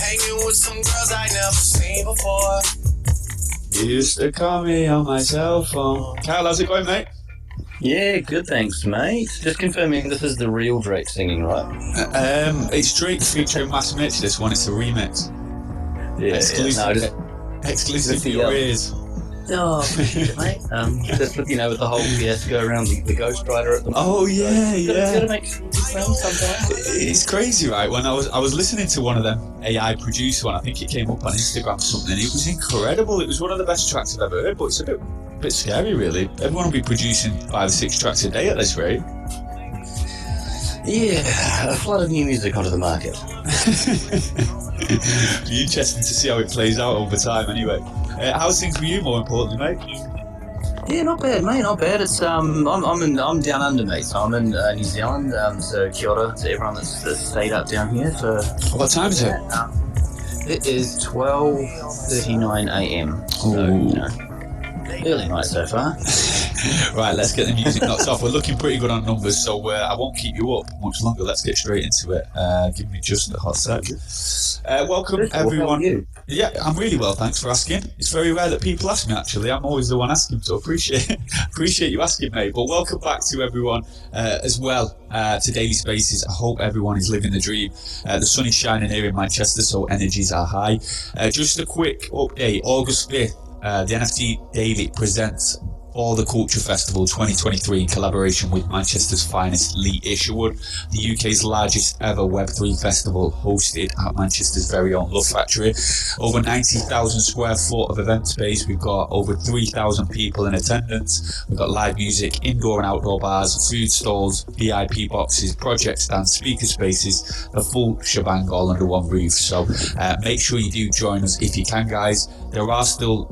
hanging with some girls I never seen before. You used to call me on my cell phone. Kyle, how's it going, mate? Yeah, good, thanks, mate. Just confirming this is the real Drake singing, right? It's Drake featuring Mass Mitch, this one. It's a remix. Yeah, exclusive, exclusive for your ears. Oh, mate. Just with, with the whole fiasco around the Ghost Rider at the moment. Oh, yeah, yeah. Gotta make some sometimes. It's crazy, right? When I was listening to one of them AI producer one, I think it came up on Instagram or something, and it was incredible. It was one of the best tracks I've ever heard, but it's a bit scary, really. Everyone will be producing 5 or 6 tracks a day at this rate. Yeah, a flood of new music onto the market. Be interesting to see how it plays out over time, anyway. How's things for you, more importantly, mate? Yeah, not bad, mate. Not bad. It's I'm down under, mate. So I'm in New Zealand. So kia ora to everyone that's stayed up down here for. What time is it? It is 12:39 a.m. So, early night so far. Right, let's get the music knocked off. We're looking pretty good on numbers, so I won't keep you up much longer. Let's get straight into it. Give me just a hot sec. Welcome, everyone. How are you? Yeah, I'm really well, thanks for asking. It's very rare that people ask me, actually. I'm always the one asking, so appreciate you asking, mate. But welcome back to everyone as well to Daily Spaces. I hope everyone is living the dream. The sun is shining here in Manchester, so energies are high. Just a quick update. August 5th, the NFT Daily presents For the Culture Festival 2023 in collaboration with Manchester's finest Lee Isherwood, the UK's largest ever Web3 festival hosted at Manchester's very own FLUF Factory. Over 90,000 square foot of event space. We've got over 3,000 people in attendance. We've got live music, indoor and outdoor bars, food stalls, VIP boxes, project stands, speaker spaces, the full shebang all under one roof. So make sure you do join us if you can, guys. There are still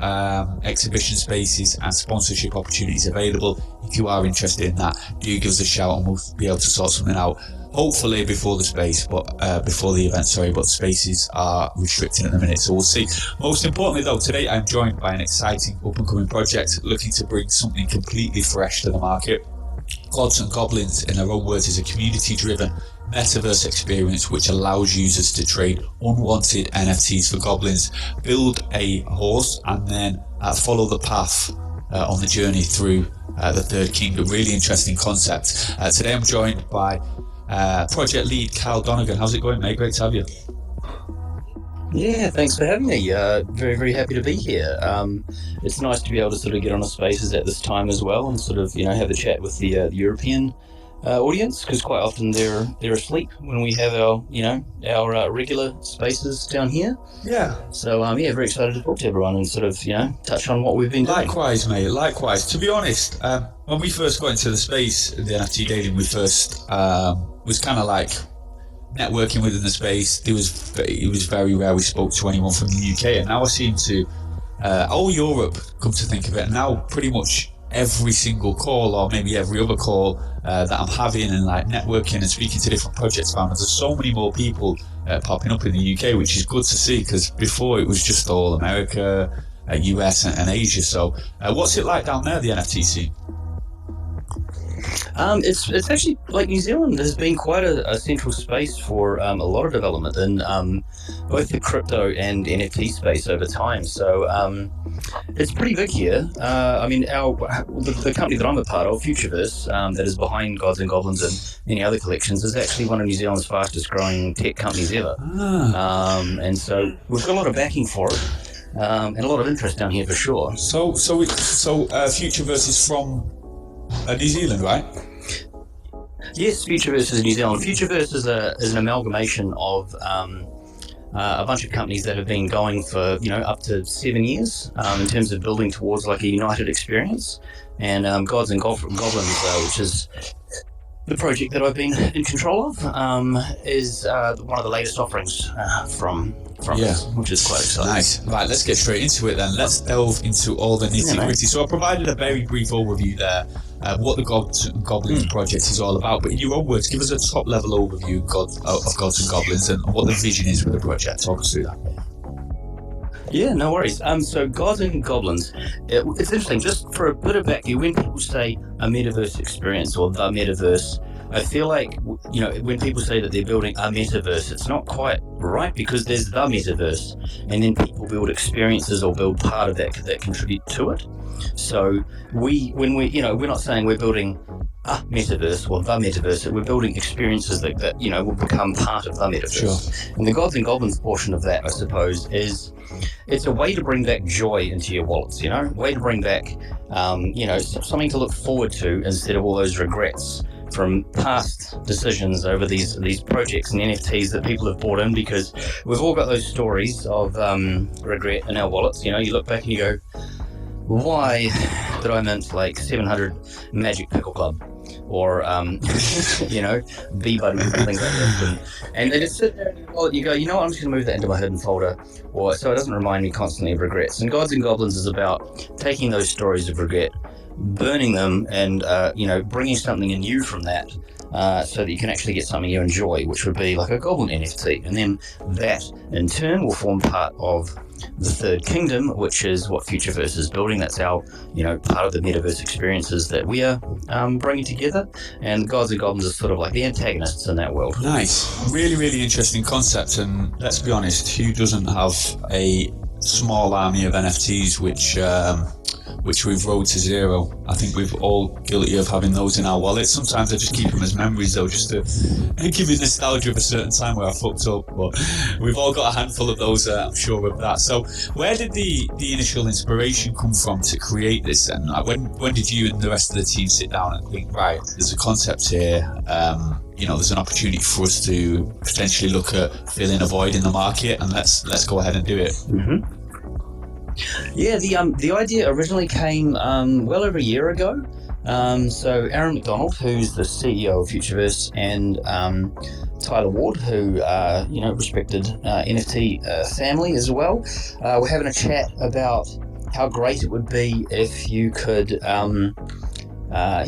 exhibition spaces and sponsorship opportunities available. If you are interested in that, do give us a shout and we'll be able to sort something out, hopefully before the event, but spaces are restricted at the minute, so we'll see. Most importantly though, today I'm joined by an exciting up and coming project looking to bring something completely fresh to the market. Gods and Goblins, in their own words, is a community driven metaverse experience which allows users to trade unwanted NFTs for goblins, build a horse, and then follow the path on the journey through the Third Kingdom. Really interesting concept. Today I'm joined by project lead Kyle Donegan. How's it going, mate? Great to have you. Yeah, thanks for having me. Very, very happy to be here. It's nice to be able to sort of get on the spaces at this time as well and sort of, have a chat with the European audience, because quite often they're asleep when we have our regular spaces down here. Yeah. So very excited to talk to everyone and sort of touch on what we've been doing. Likewise, mate. Likewise. To be honest, when we first got into the space, the NFT Daily, we first was kind of like networking within the space. It was very rare we spoke to anyone from the UK, and now I seem to all Europe, come to think of it, and now pretty much every single call, or maybe every other call that I'm having and like networking and speaking to different project founders, there's so many more people popping up in the UK, which is good to see, because before it was just all America, US and Asia. So what's it like down there, the NFT scene? It's actually, like, New Zealand has been quite a central space for a lot of development in both the crypto and NFT space over time. So it's pretty big here. The company that I'm a part of, Futureverse, that is behind Gods and Goblins and many other collections, is actually one of New Zealand's fastest growing tech companies ever. And so we've got a lot of backing for it. And a lot of interest down here for sure. So Futureverse is from New Zealand, right? Yes, Futureverse is New Zealand. Futureverse is an amalgamation of a bunch of companies that have been going for up to 7 years in terms of building towards like a united experience. And Gods and Goblins, which is the project that I've been in control of, is one of the latest offerings from us, which is quite exciting. Nice. Right, let's get straight into it then. Let's delve into all the nitty-gritty. So I provided a very brief overview there of what the Gods and Goblins project is all about, but in your own words, give us a top-level overview of Gods and Goblins and what the vision is with the project. Talk us through that. Yeah, no worries. So Gods and Goblins, it's interesting, just for a bit of backview, when people say a metaverse experience or the metaverse, I feel like, you know, when people say that they're building a metaverse, it's not quite right, because there's the metaverse, and then people build experiences or build part of that contribute to it. So when we, you know, we're not saying we're building a metaverse or the metaverse, we're building experiences that you know, will become part of the metaverse. Sure. And the Gods and Goblins portion of that, I suppose, is it's a way to bring back joy into your wallets, you know, a way to bring back, you know, something to look forward to instead of all those regrets from past decisions over these projects and NFTs that people have bought in, because we've all got those stories of regret in our wallets. You know, you look back and you go, why did I mint like 700 Magic Pickle Club? Or, you know, B-Buddy and things like that. And they just sit there in your wallet and you go, you know what, I'm just going to move that into my hidden folder, or so it doesn't remind me constantly of regrets. And Gods and Goblins is about taking those stories of regret, burning them, and, you know, bringing something new from that, so that you can actually get something you enjoy, which would be like a Goblin NFT. And then that, in turn, will form part of the third kingdom, which is what Futureverse is building. That's our, you know, part of the metaverse experiences that we are bringing together. And Gods and Goblins are sort of like the antagonists in that world. Nice. Really, really interesting concept. And let's be honest, who doesn't have a small army of NFTs which we've rode to zero? I think we've all guilty of having those in our wallets. Sometimes I just keep them as memories, though, just to give me nostalgia of a certain time where I fucked up. But we've all got a handful of those, I'm sure of that. So where did the initial inspiration come from to create this? And when did you and the rest of the team sit down and think, right, there's a concept here, you know, there's an opportunity for us to potentially look at filling a void in the market, and let's go ahead and do it. Mm-hmm. Yeah, the idea originally came well over a year ago. So Aaron McDonald, who's the CEO of Futureverse, and Tyler Ward, who you know, respected NFT family as well, we're having a chat about how great it would be if you could, you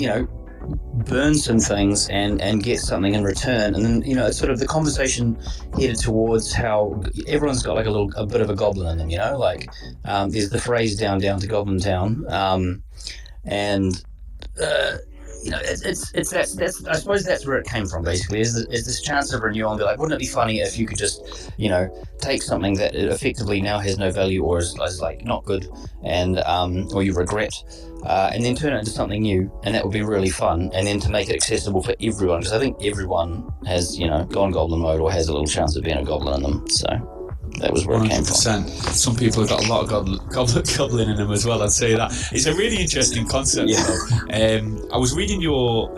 know, burn some things and get something in return. And then, you know, it's sort of the conversation headed towards how everyone's got like a bit of a goblin in them, you know, like there's the phrase down to Goblin Town, and you know, it's that's I suppose that's where it came from, basically, is this chance of renewal, and be like, wouldn't it be funny if you could just, you know, take something that effectively now has no value or is like not good, and or you regret, and then turn it into something new, and that would be really fun. And then to make it accessible for everyone, because I think everyone has, you know, gone goblin mode or has a little chance of being a goblin in them. So that was where 100%. It came from. Some people have got a lot of goblin in them as well, I'd say that. It's a really interesting concept, yeah. Though. I was reading your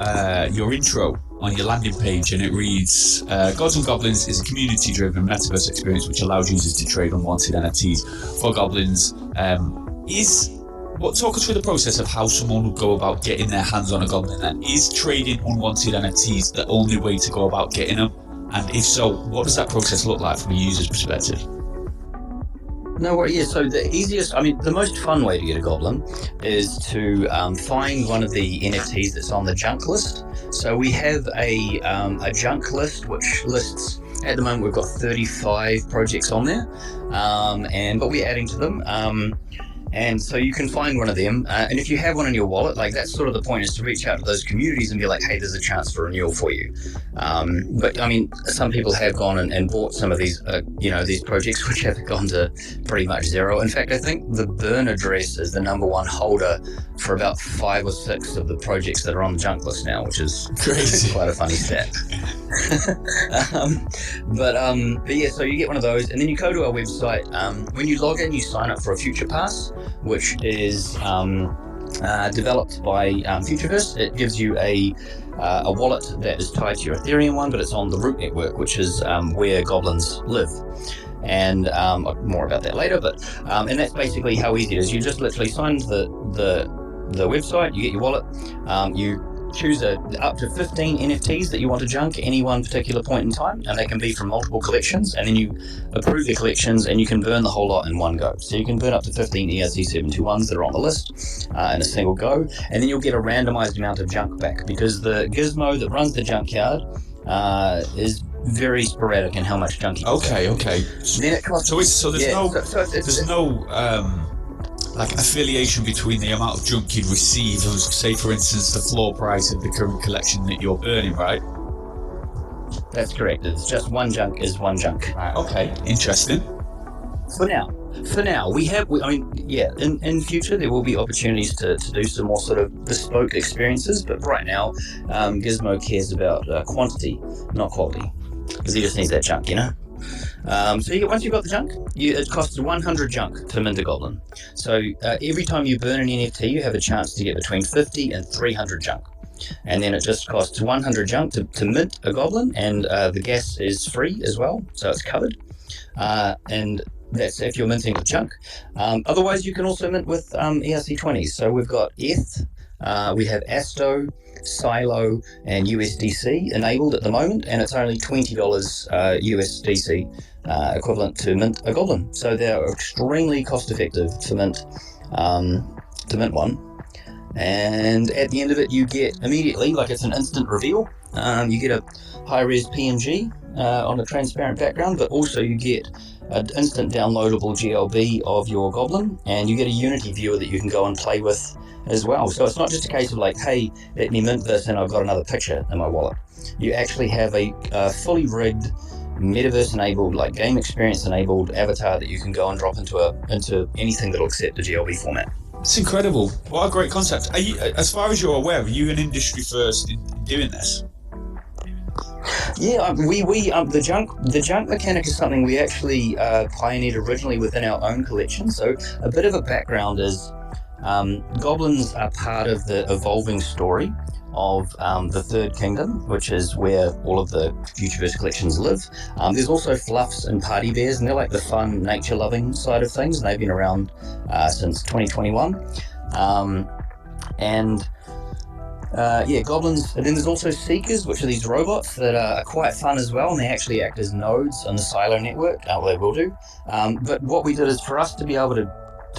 intro on your landing page, and it reads, Gods and Goblins is a community-driven metaverse experience which allows users to trade unwanted NFTs for goblins. Talk us through the process of how someone would go about getting their hands on a goblin, and is trading unwanted NFTs the only way to go about getting them? And if so, what does that process look like from a user's perspective? No, yeah, so the easiest, I mean, the most fun way to get a goblin is to find one of the NFTs that's on the junk list. So we have a junk list which lists, at the moment we've got 35 projects on there, but we're adding to them. And so you can find one of them, and if you have one in your wallet, like that's sort of the point, is to reach out to those communities and be like, hey, there's a chance for renewal for you. But I mean, some people have gone and bought some of these, you know, these projects which have gone to pretty much zero. In fact, I think the burn address is the #1 holder for about 5 or 6 of the projects that are on the junk list now, which is crazy. Quite a funny stat. But yeah, so you get one of those, and then you go to our website. When you log in, you sign up for a Future Pass, which is developed by Futureverse. It gives you a wallet that is tied to your Ethereum one, but it's on the root network, which is where goblins live. And more about that later. But and that's basically how easy it is. You just literally sign the website, you get your wallet, you choose up to 15 NFTs that you want to junk at any one particular point in time, and they can be from multiple collections, and then you approve the collections and you can burn the whole lot in one go. So you can burn up to 15 ERC721s that are on the list in a single go, and then you'll get a randomized amount of junk back, because the gizmo that runs the junkyard is very sporadic in how much junk you get. Okay. Then it costs, there's no like affiliation between the amount of junk you'd receive and, say, for instance, the floor price of the current collection that you're burning, right? That's correct. It's just one junk is one junk. Okay, interesting. For now, in future there will be opportunities to do some more sort of bespoke experiences, but right now, Gizmo cares about quantity, not quality, because he just needs that junk, So once you've got the junk, it costs 100 junk to mint a goblin. So every time you burn an NFT, you have a chance to get between 50 and 300 junk. And then it just costs 100 junk to mint a goblin, and the gas is free as well, so it's covered. And that's if you're minting with junk. Otherwise, you can also mint with ERC20s. So we've got ETH, we have Asto, Silo, and USDC enabled at the moment, and it's only $20 USDC equivalent to mint a goblin. So they're extremely cost effective to mint one. And at the end of it, you get immediately, like it's an instant reveal, you get a high-res PNG on a transparent background, but also you get an instant downloadable GLB of your goblin, and you get a Unity viewer that you can go and play with as well. So it's not just a case of like, hey, let me mint this and I've got another picture in my wallet. You actually have a fully rigged, metaverse-enabled, like game experience-enabled avatar that you can go and drop into anything that'll accept the GLB format. It's incredible. What a great concept. Are you, as far as you're aware, are you an industry first in doing this? Yeah, the junk mechanic is something we actually pioneered originally within our own collection. So a bit of a background is goblins are part of the evolving story of the Third Kingdom, which is where all of the Futureverse collections live. There's also fluffs and party bears, and they're like the fun, nature-loving side of things, and they've been around since 2021. Goblins. And then there's also seekers, which are these robots that are quite fun as well, and they actually act as nodes on the Silo network. Well, they will do. But what we did is for us to be able to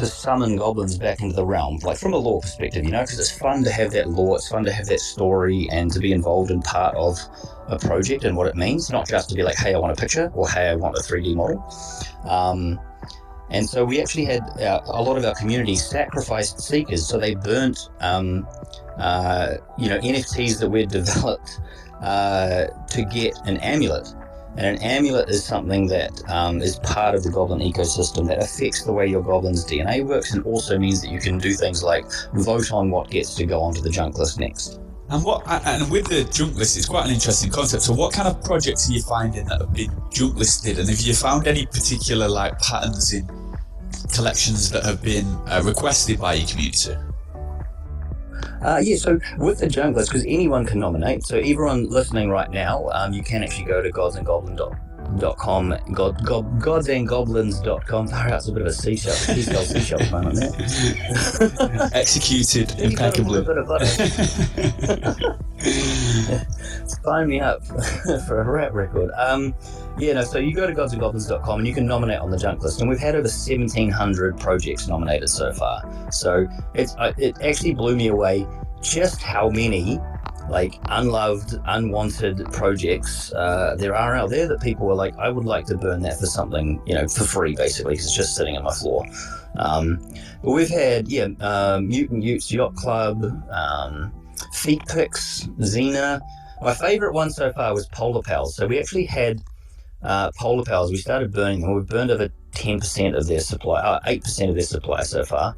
summon goblins back into the realm, like from a lore perspective, because it's fun to have that lore, it's fun to have that story, and to be involved in part of a project and what it means, not just to be like, hey, I want a picture, or hey, I want a 3D model. And so we actually had a lot of our community sacrificed seekers, so they burnt NFTs that we'd developed to get an amulet. And an amulet is something that is part of the goblin ecosystem that affects the way your goblin's DNA works, and also means that you can do things like vote on what gets to go onto the junk list next. And with the junk list, it's quite an interesting concept. So what kind of projects are you finding that have been junk listed, and have you found any particular like patterns in collections that have been requested by your community? So with the junk list, because anyone can nominate, so everyone listening right now, you can actually go to godsandgoblins.com, godsandgoblins.com. That's a bit of a seashell moment there. Executed impeccably. Sign me up for a rap record. So you go to godsandgoblins.com and you can nominate on the junk list, and we've had over 1,700 projects nominated so far. So it actually blew me away just how many like unloved, unwanted projects there are out there that people are like, I would like to burn that for something, for free, basically, because it's just sitting on my floor. But we've had Mutant Utes Yacht Club, Feet Picks, Xena. My favorite one so far was Polar Pals. So we actually had Polar Pals. We started burning them. We've burned over 10% of their supply, 8% of their supply so far.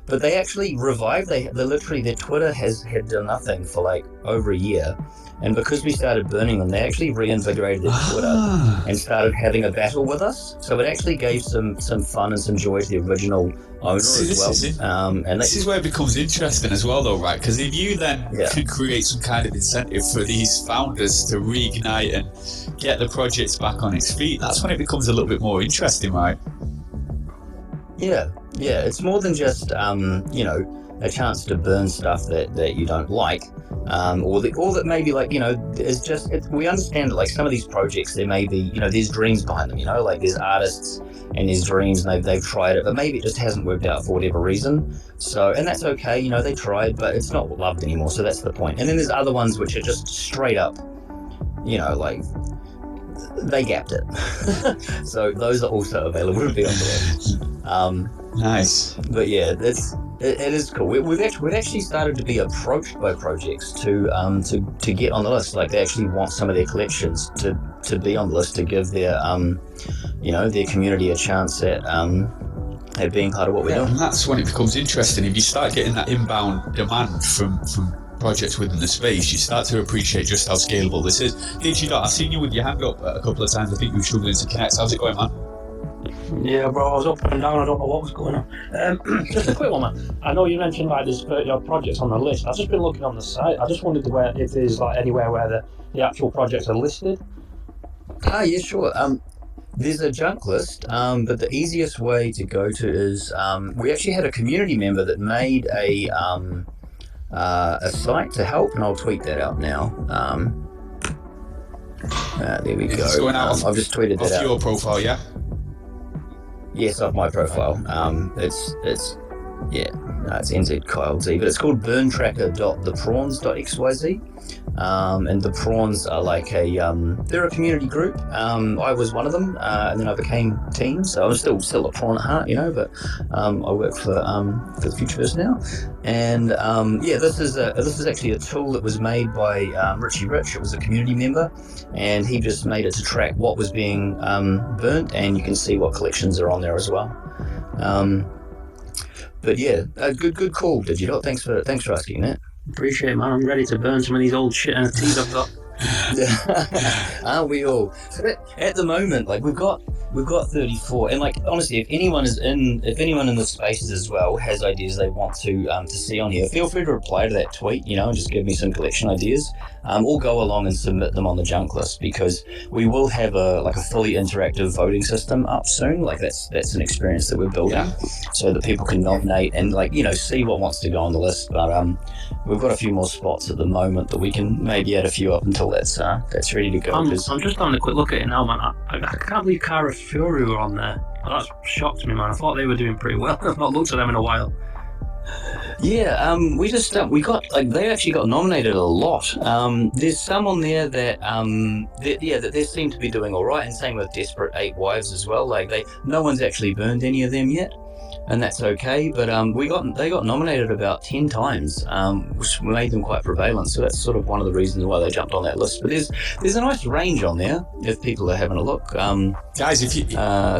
But they actually revived. They literally, their Twitter had done nothing for like over a year. And because we started burning them, they actually reinvigorated their Twitter and started having a battle with us. So it actually gave some fun and some joy to the original owner as well. This is where it becomes interesting as well, though, right? Because if you then can create some kind of incentive for these founders to reignite and get the projects back on its feet, that's when it becomes a little bit more interesting, right? Yeah. It's more than just a chance to burn stuff that you don't like, or that maybe like is just. We understand that like some of these projects, there may be there's dreams behind them. Like there's artists and there's dreams, and they've tried it, but maybe it just hasn't worked out for whatever reason. So, and that's okay. They tried, but it's not loved anymore. So that's the point. And then there's other ones which are just straight up, like they gapped it. So those are also available to be on the list. Nice. But yeah, it is cool. We've actually started to be approached by projects to get on the list. Like they actually want some of their collections to be on the list to give their their community a chance at being part of what we're doing. And that's when it becomes interesting. If you start getting that inbound demand from projects within the space, you start to appreciate just how scalable this is. Digidot, I've seen you with your hand up a couple of times. I think you were struggling to connect. How's it going, man? Yeah, bro, I was up and down. I don't know what was going on. Just a quick one, man. I know you mentioned like there's 30 projects on the list. I've just been looking on the site. I just wondered if there's like anywhere where the actual projects are listed. Yeah, sure. There's a junk list, but the easiest way to go to is we actually had a community member that made a site to help, and I'll tweet that out now. There we go. Going out I've just tweeted that out. Off your profile, yeah? Yes, off my profile. It's NZ Kyle Z, but it's called burntracker.theprawns.xyz. And the prawns are like they're a community group. I was one of them, and then I became team, so I'm still a prawn at heart, but I work for the Futureverse now. And this is actually a tool that was made by Richie Rich. It was a community member, and he just made it to track what was being burnt, and you can see what collections are on there as well. But yeah, good call, Digidot. Thanks for asking that. Appreciate it, man. I'm ready to burn some of these old shit NFTs I've got. Aren't we all? So at the moment, like we've got 34, and like honestly, if anyone in the spaces as well has ideas they want to see on here, feel free to reply to that tweet, and just give me some collection ideas. Or go along and submit them on the junk list, because we will have a fully interactive voting system up soon. Like that's an experience that we're building, so that people can nominate and see what wants to go on the list. But we've got a few more spots at the moment that we can maybe add a few up until that's ready to go. I'm just having a quick look at it now, man. I can't believe Cara Fury were on there. That shocked me, man. I thought they were doing pretty well. I've not looked at them in a while. Yeah, we got they actually got nominated a lot. There's some on there that they seem to be doing all right, and same with Desperate Eight Wives as well. No one's actually burned any of them yet, and that's okay. But they got nominated about 10 times, which made them quite prevalent. So that's sort of one of the reasons why they jumped on that list. But there's a nice range on there if people are having a look. Guys, if you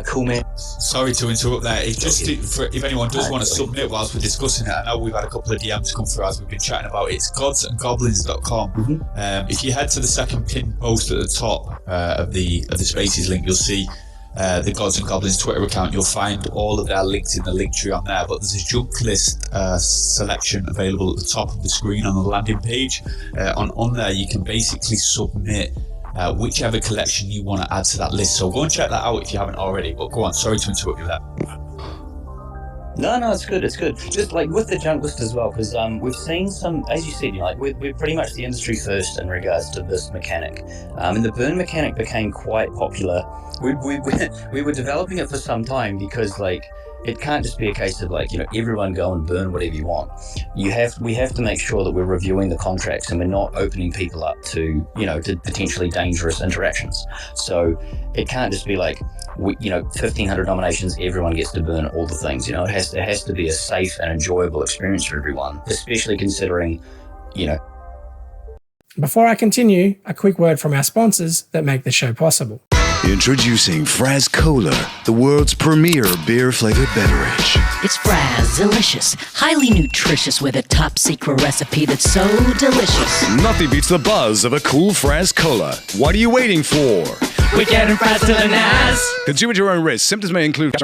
cool, man. Sorry to interrupt there. If anyone does want to submit whilst we're discussing it, I know we've had a couple of DMs come through as we've been chatting about it. It's godsandgoblins.com. Mm-hmm. If you head to the second pinned post at the top of the Spaces link, you'll see the Gods and Goblins Twitter account. You'll find all of their links in the link tree on there, but there's a junk list selection available at the top of the screen on the landing page. On there you can basically submit whichever collection you want to add to that list, so go and check that out if you haven't already. But go on, sorry to interrupt you there. No, it's good. Just like with the junk list as well, because we've seen some, as you said, we're pretty much the industry first in regards to this mechanic, and the burn mechanic became quite popular. We were developing it for some time, because it can't just be a case of everyone go and burn whatever you want. We have to make sure that we're reviewing the contracts and we're not opening people up to to potentially dangerous interactions. So it can't just be 1,500 nominations, everyone gets to burn all the things. It has to be a safe and enjoyable experience for everyone, especially considering Before I continue, a quick word from our sponsors that make the show possible. Introducing Fraz Cola, the world's premier beer-flavored beverage. It's Fraz, delicious, highly nutritious, with a top-secret recipe that's so delicious. Nothing beats the buzz of a cool Fraz Cola. What are you waiting for? We're getting Fraz to the NAS! Consume at your own risk. Symptoms may include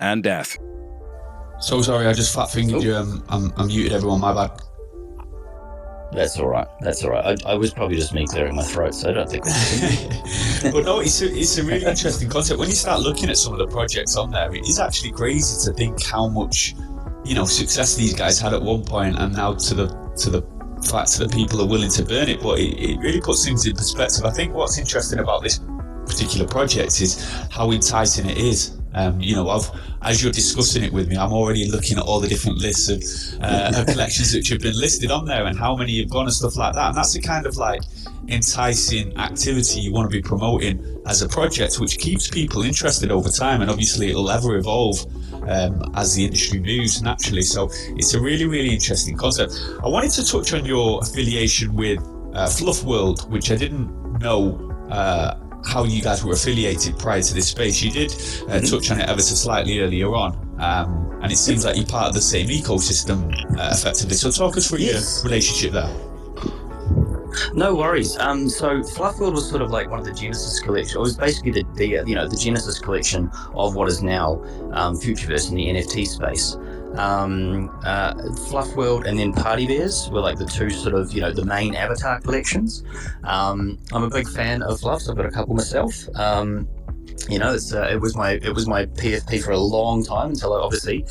and death. So sorry, I just fat-fingered you. I muted everyone, my bad. That's all right. I was probably just me clearing my throat, so I don't think But no, it's a really interesting concept. When you start looking at some of the projects on there, it is actually crazy to think how much success these guys had at one point, and now to the fact that people are willing to burn it. But it really puts things in perspective. I think what's interesting about this particular project is how enticing it is. As you're discussing it with me, I'm already looking at all the different lists of collections that have been listed on there and how many you've gone and stuff like that. And that's the kind of like enticing activity you want to be promoting as a project, which keeps people interested over time, and obviously it'll ever evolve as the industry moves naturally. So it's a really, really interesting concept. I wanted to touch on your affiliation with FLUF World, which I didn't know how you guys were affiliated prior to this space. You did touch on it ever so slightly earlier on, and it seems like you're part of the same ecosystem effectively. So talk us through your relationship there. No worries. So FLUF World was sort of like one of the Genesis collection. It was basically the Genesis collection of what is now Futureverse in the NFT space. FLUF World and then Party Bears were like the two sort of, the main avatar collections. I'm a big fan of FLUF, so I've got a couple myself. It was my PFP for a long time until obviously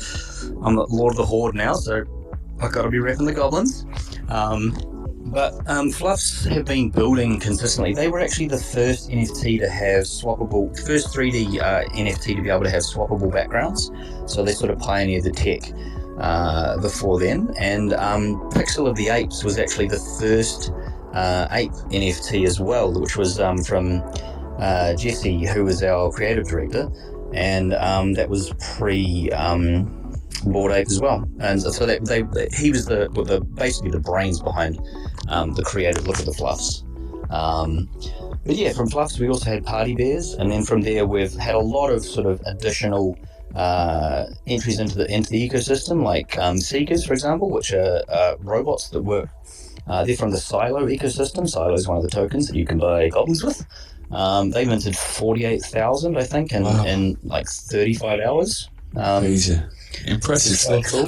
I'm the Lord of the Horde now, so I've got to be repping the Goblins. But FLUFs have been building consistently. They were actually the first NFT to have swappable, first 3D NFT to be able to have swappable backgrounds. So they sort of pioneered the tech before then. And Pixel of the Apes was actually the first ape NFT as well, which was from Jesse, who was our creative director. And that was pre Bored Ape as well, and so he was basically the brains behind the creative look of the FLUFs. But yeah, from FLUFs we also had Party Bears, and then from there we've had a lot of sort of additional entries into the ecosystem, like Seekers, for example, which are robots that work. They're from the Silo ecosystem. Silo is one of the tokens that you can buy Goblins with. They minted 48,000, I think, in like 35 hours. Crazy. Impressive stuff. Cool.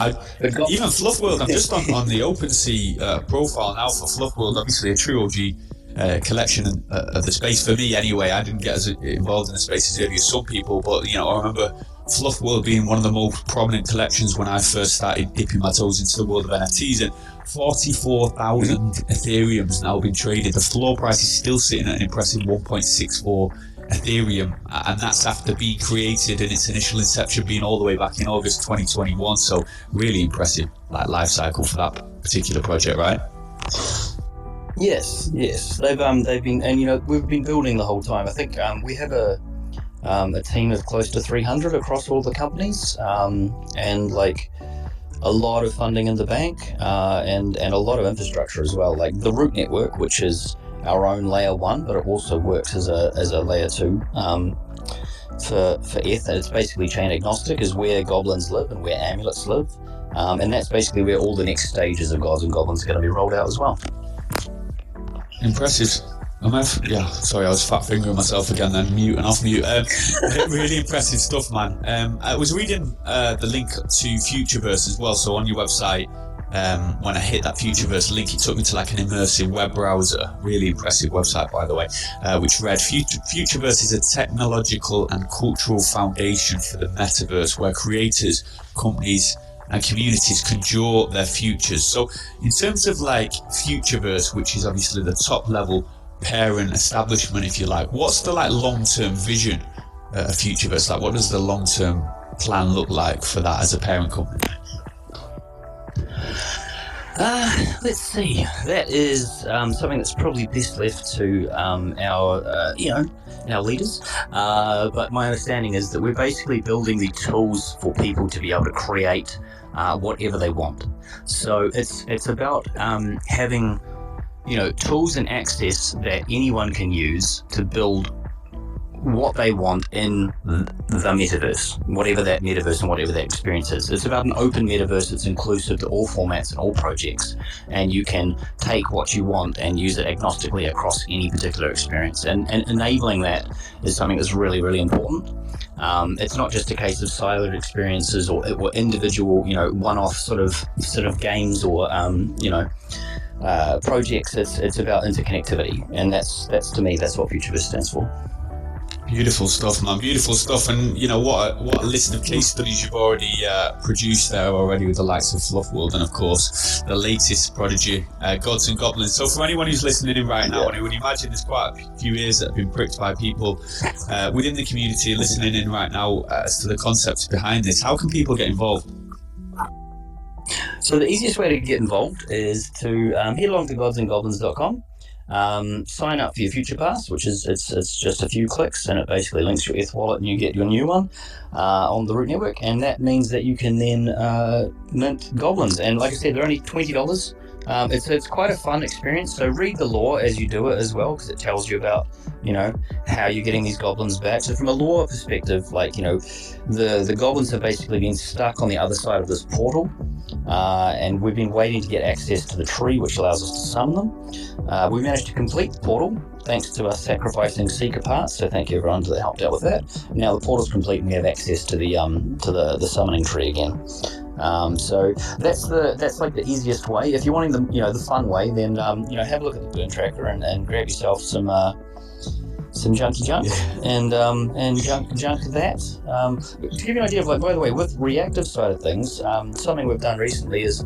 Even FLUF World, I'm just on the OpenSea profile now for FLUF World, obviously a true OG collection of the space for me anyway. I didn't get as involved in the space as early as some people, but I remember FLUF World being one of the most prominent collections when I first started dipping my toes into the world of NFTs, and 44,000 Ethereum's now been traded. The floor price is still sitting at an impressive 1.64 Ethereum, and that's after being created in its initial inception being all the way back in August 2021. So really impressive life cycle for that particular project, right? Yes, they've been, and we've been building the whole time. I think we have a team of close to 300 across all the companies, and like a lot of funding in the bank, and a lot of infrastructure as well, like the Root Network, which is our own layer 1, but it also works as a layer 2 for ETH. It's basically chain agnostic, is where Goblins live and where amulets live, and that's basically where all the next stages of Gods and Goblins are going to be rolled out as well. Impressive. Sorry, I was fat fingering myself again then, mute and off mute. Really impressive stuff, man. I was reading the link to Futureverse as well, so on your website, when I hit that Futureverse link, it took me to like an immersive web browser. Really impressive website, by the way, which read, Futureverse is a technological and cultural foundation for the metaverse where creators, companies and communities can draw their futures. So in terms of like Futureverse, which is obviously the top level parent establishment, if you like, what's the like long-term vision of Futureverse? Like, what does the long-term plan look like for that as a parent company? Let's see. That is something that's probably best left to our leaders. But my understanding is that we're basically building the tools for people to be able to create whatever they want. So it's about having tools and access that anyone can use to build what they want in the metaverse, whatever that metaverse and whatever that experience is. It's about an open metaverse that's inclusive to all formats and all projects, and you can take what you want and use it agnostically across any particular experience, and enabling that is something that's really, really important. It's not just a case of siloed experiences or individual, one-off sort of games or projects. It's about interconnectivity, and that's to me, that's what Futureverse stands for. Beautiful stuff, man. Beautiful stuff. And you know what a list of case studies you've already produced there already with the likes of FLUF World and of course the latest prodigy, Gods and Goblins. So for anyone who's listening in right now, and I would imagine there's quite a few ears that have been pricked by people within the community listening in right now as to the concepts behind this, how can people get involved? So the easiest way to get involved is to head along to godsandgoblins.com. Sign up for your Future Pass, which is it's just a few clicks, and it basically links your ETH wallet, and you get your new one on the Root Network, and that means that you can then mint goblins. And like I said, they're only $20. It's quite a fun experience. So read the lore as you do it as well, because it tells you about how you're getting these goblins back. So from a lore perspective, the goblins have basically been stuck on the other side of this portal, and we've been waiting to get access to the tree, which allows us to summon them. We managed to complete the portal thanks to us sacrificing Seeker parts. So thank you everyone that helped out with that. Now the portal's complete, and we have access to the summoning tree again. So that's like the easiest way. If you're wanting the fun way, then have a look at the burn tracker and grab yourself some junky junk and junk that. To give you an idea of, by the way, with reactive side of things, something we've done recently is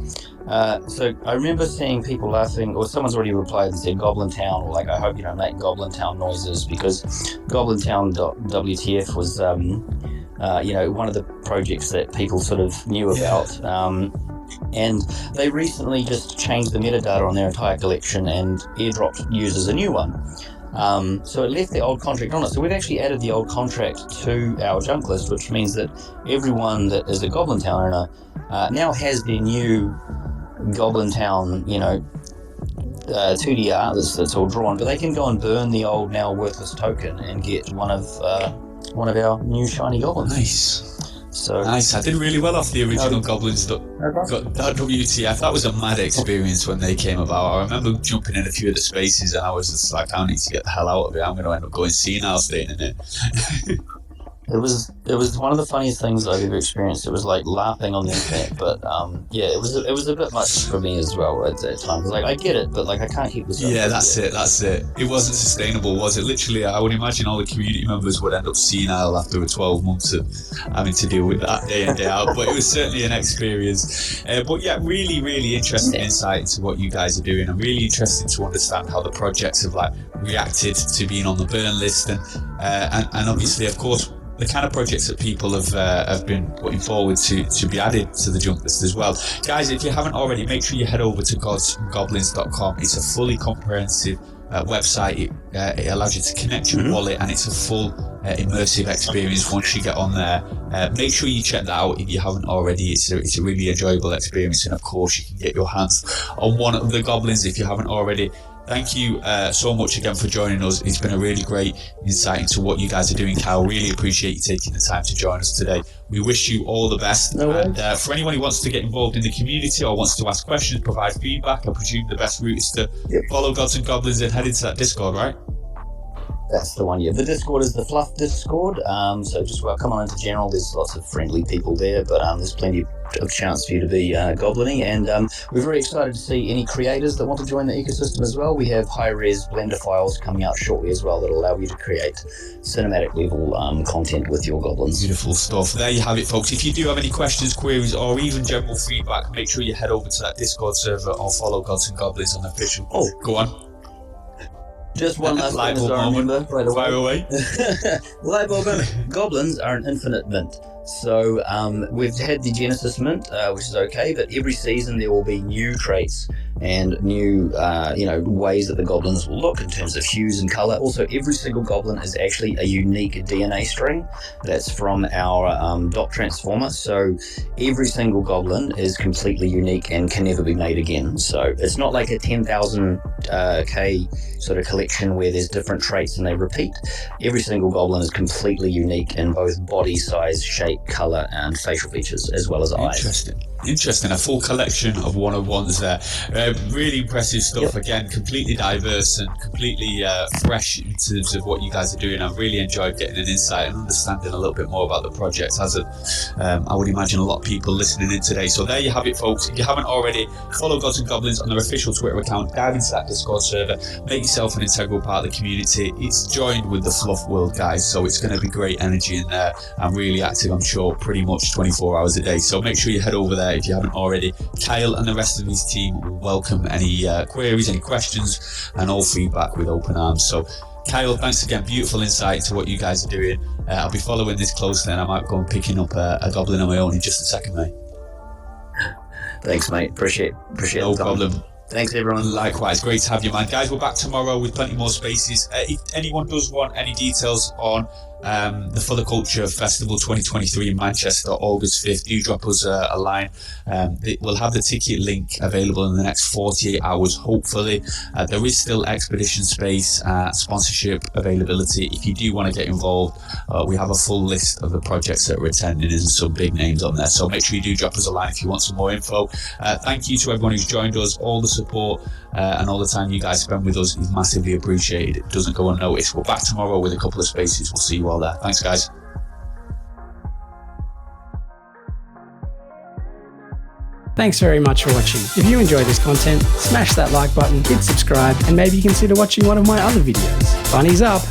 so I remember seeing people laughing, or someone's already replied and said Goblin Town, or I hope you don't make Goblin Town noises, because Goblin Town.WTF was one of the projects that people sort of knew about. And they recently just changed the metadata on their entire collection and airdropped users a new one. So it left the old contract on it. So we've actually added the old contract to our junk list, which means that everyone that is a Goblin Town owner now has their new Goblin Town, 2D art that's all drawn, but they can go and burn the old, now worthless token and get one of our new shiny goblins. Nice. So nice. I did really well off the original Goblins. WTF. That was a mad experience when they came about. I remember jumping in a few of the spaces, and I was just like, I need to get the hell out of it. I'm going to end up going senile staying in it. It was one of the funniest things I've ever experienced. It was like laughing on the internet, but it was a bit much for me as well at that time. I get it, but I can't keep this up. Yeah, that's it. It wasn't sustainable, was it? Literally, I would imagine all the community members would end up senile after 12 months of having to deal with that day in, day out. But it was certainly an experience. But yeah, really, really interesting insight into what you guys are doing. I'm really interested to understand how the projects have reacted to being on the burn list, and obviously, of course, the kind of projects that people have been putting forward to be added to the junk list as well. Guys, if you haven't already, make sure you head over to godsandgoblins.com. It's a fully comprehensive website. It allows you to connect your wallet, and it's a full immersive experience once you get on there. Make sure you check that out if you haven't already. It's a really enjoyable experience, and of course you can get your hands on one of the goblins if you haven't already. Thank you so much again for joining us. It's been a really great insight into what you guys are doing, Kyle. Really appreciate you taking the time to join us today. We wish you all the best. And for anyone who wants to get involved in the community or wants to ask questions, provide feedback, I presume the best route is to follow Gods and Goblins and head into that Discord, right? That's the one, yeah. The Discord is the FLUF Discord, so just come on into general. There's lots of friendly people there, but there's plenty of chance for you to be goblining, and we're very excited to see any creators that want to join the ecosystem as well. We have high-res Blender files coming out shortly as well that allow you to create cinematic level content with your goblins. Beautiful stuff. There you have it, folks. If you do have any questions, queries, or even general feedback, make sure you head over to that Discord server or follow Gods and Goblins on the official. Oh, go on. Just one last thing as I remember, by the way. Fire away. Light bulb moment. Goblins are an infinite mint. So we've had the Genesis mint, which is okay, but every season there will be new traits and new ways that the goblins will look in terms of hues and color. Also, every single goblin is actually a unique DNA string that's from our dot transformer. So every single goblin is completely unique and can never be made again. So it's not like a 10,000 K sort of collection where there's different traits and they repeat. Every single goblin is completely unique in both body size, shape, color, and facial features, as well as eyes. Interesting. interesting. A full collection of one-on-ones there. Really impressive stuff. Again, completely diverse and completely fresh in terms of what you guys are doing. I've really enjoyed getting an insight and understanding a little bit more about the project, as I would imagine a lot of people listening in today. So there you have it, folks. If you haven't already, follow Gods and Goblins on their official Twitter account, dive into that Discord server, make yourself an integral part of the community. It's joined with the FLUF World, guys, so it's going to be great energy in there. I'm really active, I'm sure, pretty much 24 hours a day. So make sure you head over there if you haven't already. Kyle and the rest of his team will welcome any queries, any questions, and all feedback with open arms. So Kyle, thanks again. Beautiful insight to what you guys are doing. I'll be following this closely, and I might go and picking up a goblin on my own in just a second, mate. Thanks, mate. Appreciate no problem. Thanks, everyone. Likewise, great to have you, man. Guys, we're back tomorrow with plenty more spaces. If anyone does want any details on the Fuller Culture Festival 2023 in Manchester, August 5th, do drop us a line. We'll have the ticket link available in the next 48 hours, hopefully. There is still expedition space, sponsorship availability. If you do want to get involved, we have a full list of the projects that are attending and some big names on there. So make sure you do drop us a line if you want some more info. Thank you to everyone who's joined us. All the support and all the time you guys spend with us is massively appreciated. It doesn't go unnoticed. We're back tomorrow with a couple of spaces. We'll see you all there. Thanks, guys. Thanks very much for watching. If you enjoyed this content, smash that like button, hit subscribe, and maybe consider watching one of my other videos. Bunnies up!